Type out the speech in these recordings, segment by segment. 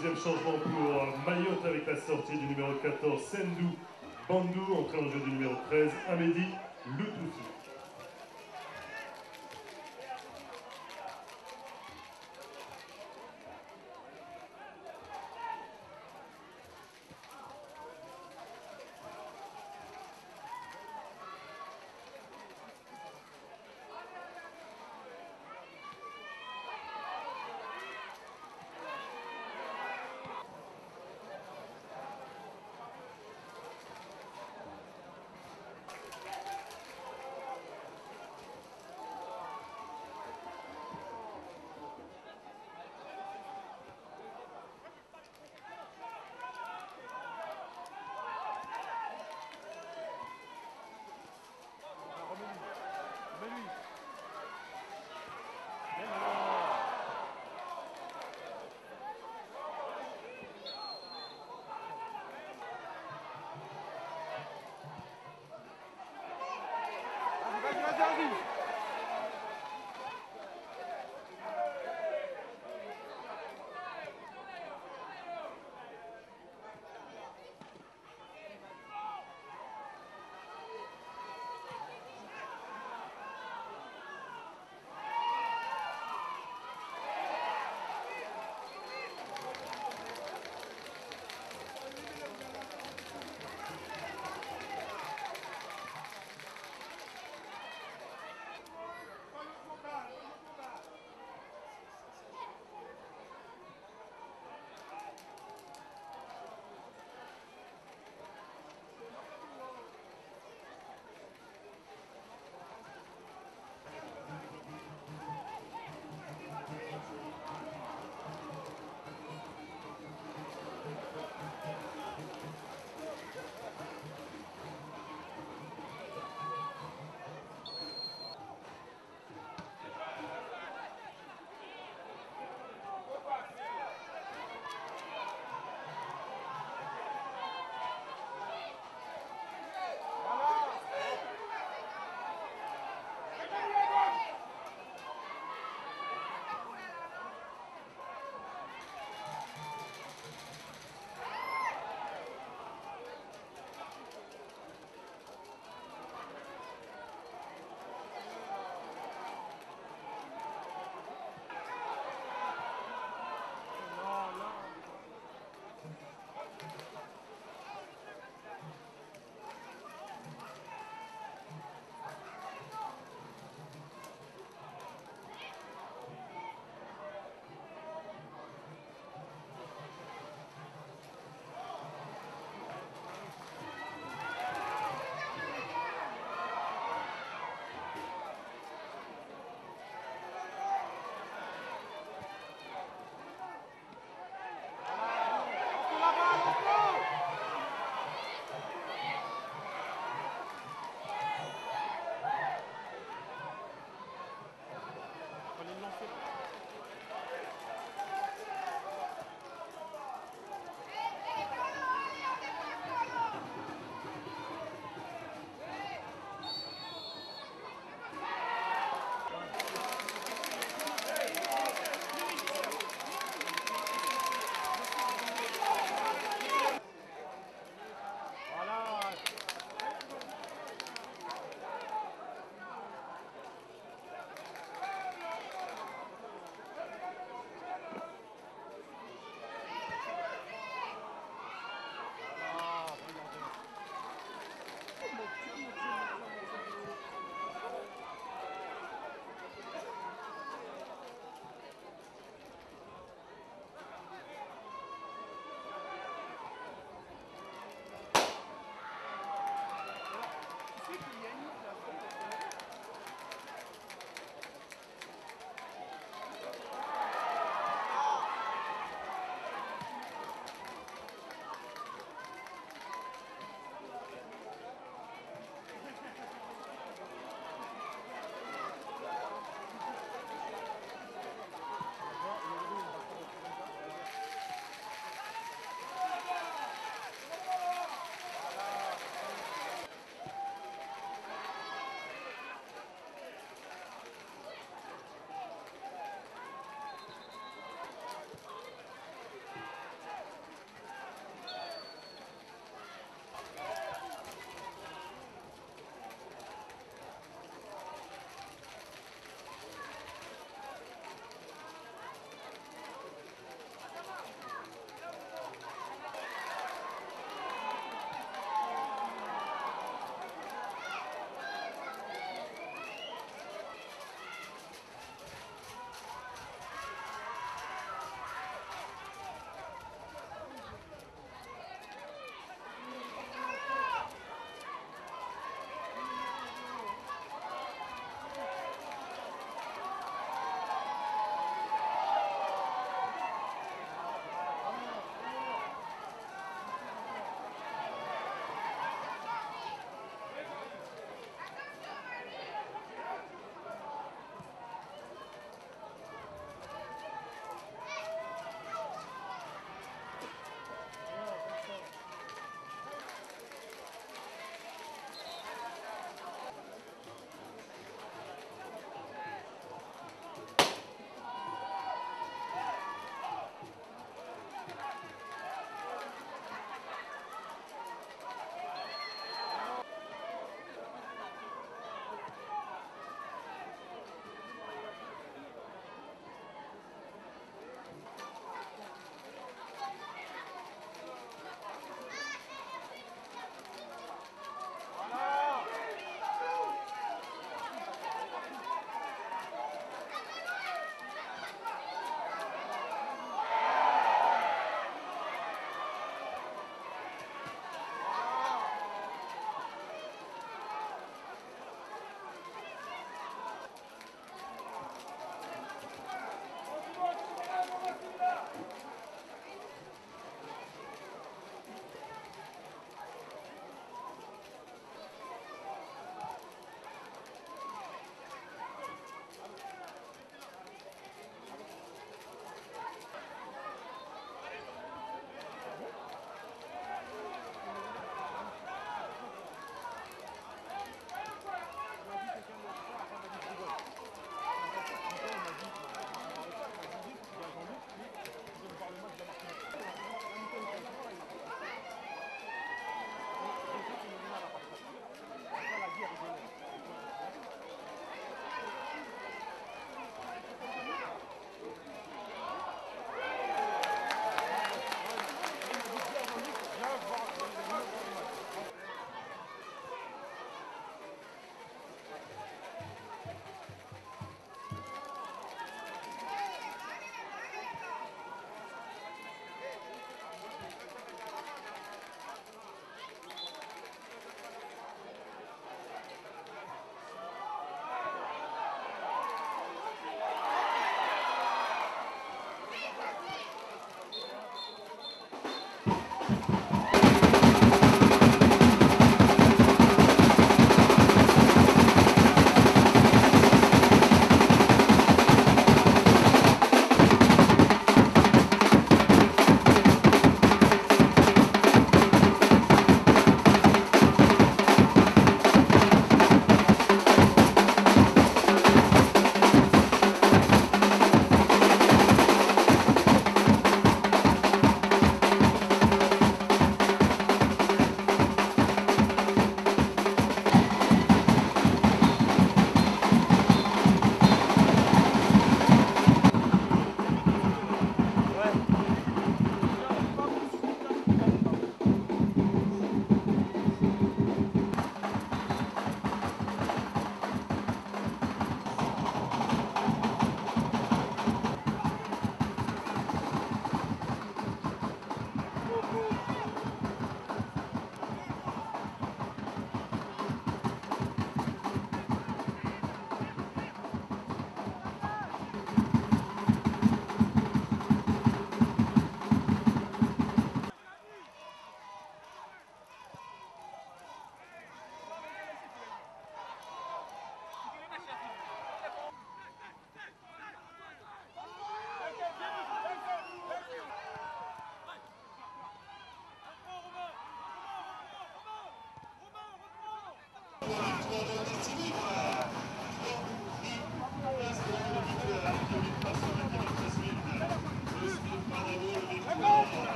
Deuxième changement pour Mayotte avec la sortie du numéro 14, Sendou Bandou, entrée en jeu du numéro 13, Amédi Lutoussi.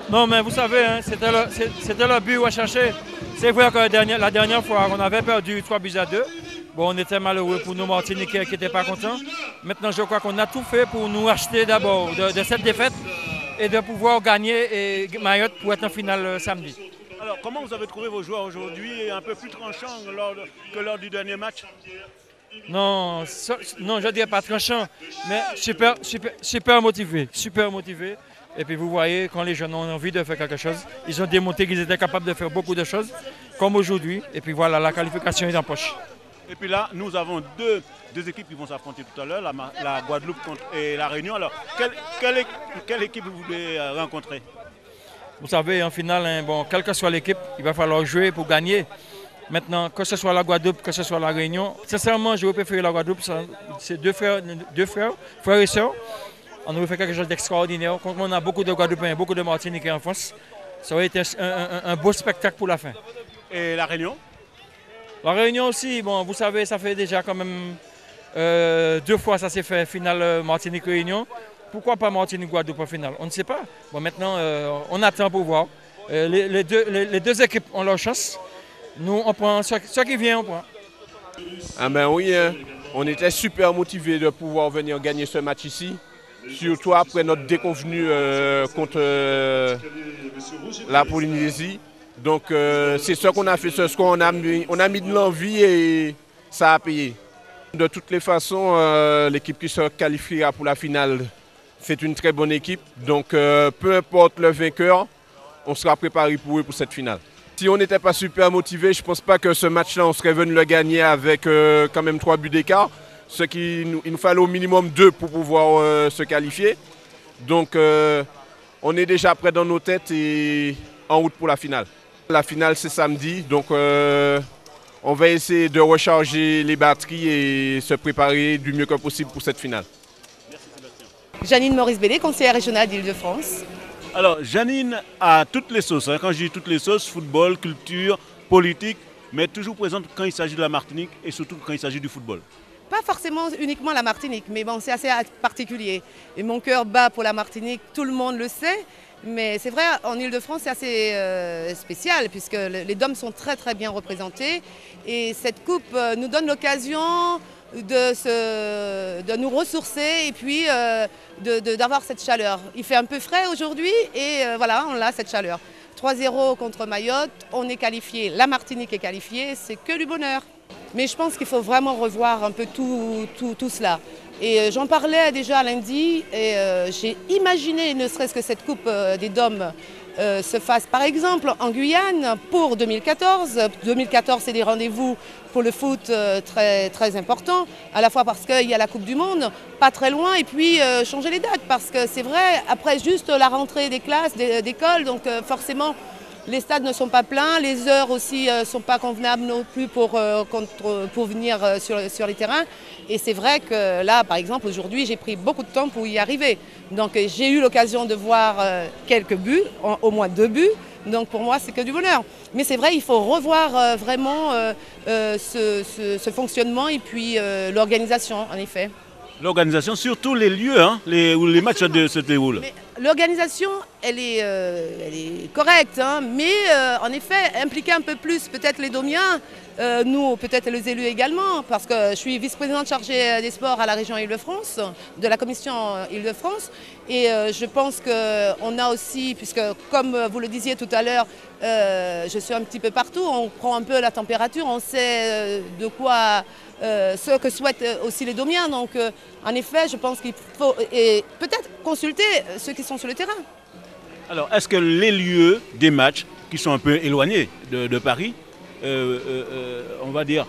Non, mais vous savez, hein, c'était le but à chercher. C'est vrai que la dernière fois, on avait perdu 3 buts à 2. Bon, on était malheureux pour nous Martiniquais qui n'étaient pas contents. Maintenant, je crois qu'on a tout fait pour nous acheter d'abord de cette défaite et de pouvoir gagner et Mayotte pour être en finale samedi. Alors, comment vous avez trouvé vos joueurs aujourd'hui, un peu plus tranchants que lors du dernier match? Non, non, je ne dirais pas tranchant, mais super motivé, super motivé. Et puis vous voyez, quand les jeunes ont envie de faire quelque chose, ils ont démontré qu'ils étaient capables de faire beaucoup de choses, comme aujourd'hui. Et puis voilà, la qualification est en poche. Et puis là, nous avons deux équipes qui vont s'affronter tout à l'heure, la Guadeloupe et la Réunion. Alors, quelle équipe vous voulez rencontrer? Vous savez, en finale, hein, bon, quelle que soit l'équipe, il va falloir jouer pour gagner. Maintenant, que ce soit la Guadeloupe, que ce soit la Réunion, sincèrement, je vais préférer la Guadeloupe. C'est deux frères et sœurs. On aurait fait quelque chose d'extraordinaire. Comme on a beaucoup de Guadeloupéens, beaucoup de Martiniquais en France, ça aurait été un beau spectacle pour la fin. Et la Réunion? La Réunion aussi, bon, vous savez, ça fait déjà quand même 2 fois ça s'est fait, finale Martinique-Réunion. Pourquoi pas Martinique-Guadeloupe en finale? On ne sait pas. Bon, maintenant, on attend pour voir. Les deux équipes ont leur chance. Nous, on prend ce qui vient, on prend. Ah ben oui, hein. On était super motivés de pouvoir venir gagner ce match ici. Surtout après notre déconvenue contre la Polynésie. Donc c'est ce qu'on a fait ce soir, on a mis de l'envie et ça a payé. De toutes les façons, l'équipe qui se qualifiera pour la finale, c'est une très bonne équipe. Donc peu importe le vainqueur, on sera préparé pour eux pour cette finale. Si on n'était pas super motivé, je ne pense pas que ce match-là, on serait venu le gagner avec quand même 3 buts d'écart. Il nous fallait au minimum 2 pour pouvoir se qualifier. Donc on est déjà prêt dans nos têtes et en route pour la finale. La finale c'est samedi, donc on va essayer de recharger les batteries et se préparer du mieux que possible pour cette finale. Janine Maurice-Bellé, conseillère régionale d'Île-de-France. Alors Janine a toutes les sauces, hein. Quand je dis toutes les sauces, football, culture, politique, mais toujours présente quand il s'agit de la Martinique et surtout quand il s'agit du football. Pas forcément uniquement la Martinique, mais bon, c'est assez particulier. Et mon cœur bat pour la Martinique, tout le monde le sait. Mais c'est vrai, en Île-de-France, c'est assez spécial puisque les DOM sont très très bien représentés. Et cette coupe nous donne l'occasion de nous ressourcer et puis d'avoir cette chaleur. Il fait un peu frais aujourd'hui et voilà, on a cette chaleur. 3-0 contre Mayotte, on est qualifié, la Martinique est qualifiée, c'est que du bonheur. Mais je pense qu'il faut vraiment revoir un peu tout cela. Et j'en parlais déjà lundi et j'ai imaginé, ne serait-ce que cette coupe des DOM se fasse par exemple en Guyane pour 2014. 2014, c'est des rendez-vous pour le foot très, très importants, à la fois parce qu'il y a la Coupe du Monde, pas très loin, et puis changer les dates, parce que c'est vrai, après juste la rentrée des classes, d'école, donc forcément, les stades ne sont pas pleins, les heures aussi ne sont pas convenables non plus pour venir sur les terrains. Et c'est vrai que là, par exemple, aujourd'hui, j'ai pris beaucoup de temps pour y arriver. Donc j'ai eu l'occasion de voir quelques buts, au moins 2 buts. Donc pour moi, c'est que du bonheur. Mais c'est vrai, il faut revoir vraiment ce fonctionnement et puis l'organisation, en effet. L'organisation, surtout les lieux hein, où les matchs se déroulent. L'organisation, elle est correcte, hein, mais en effet, impliquer un peu plus peut-être les Domiens, nous, peut-être les élus également, parce que je suis vice-présidente chargée des sports à la région Île-de-France, de la commission Île-de-France, et je pense qu'on a aussi, puisque comme vous le disiez tout à l'heure, je suis un petit peu partout, on prend un peu la température, on sait de quoi... ce que souhaitent aussi les Domiens. Donc, en effet, je pense qu'il faut peut-être consulter ceux qui sont sur le terrain. Alors, est-ce que les lieux des matchs qui sont un peu éloignés de Paris, on va dire,